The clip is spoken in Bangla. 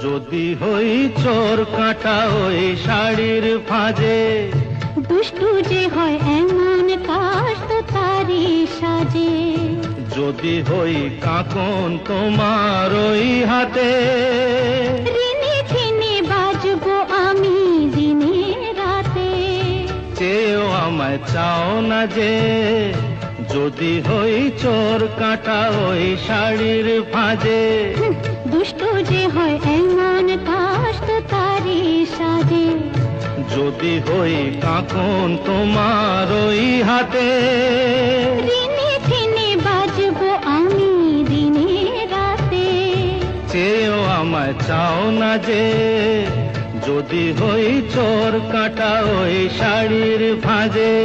যদি হই চোর কাঁটা ওই শাড়ির ফাঁজে, দুষ্টু যে হয় এমন কাশ তো তারি সাজে। যদি হই কাঁকন তোমার ওই হাতে, ঋণে ঝিনে বাজবো আমি দিনে রাতে। চেয়েও আমায় চাও না যে, যদি হই চোর কাঁটা ওই শাড়ির ফাঁজে। দুষ্টু যে হয় এমন কাশ তো তারি সাজে। যদি হই কাঁকন তোমার ওই হাতে, ঋণে ঝিনে বাজবো আমি দিনে রাতে। চেয়েও আমায় চাও না যে, যদি হই চোর কাঁটা ওই শাড়ির ফাঁজে।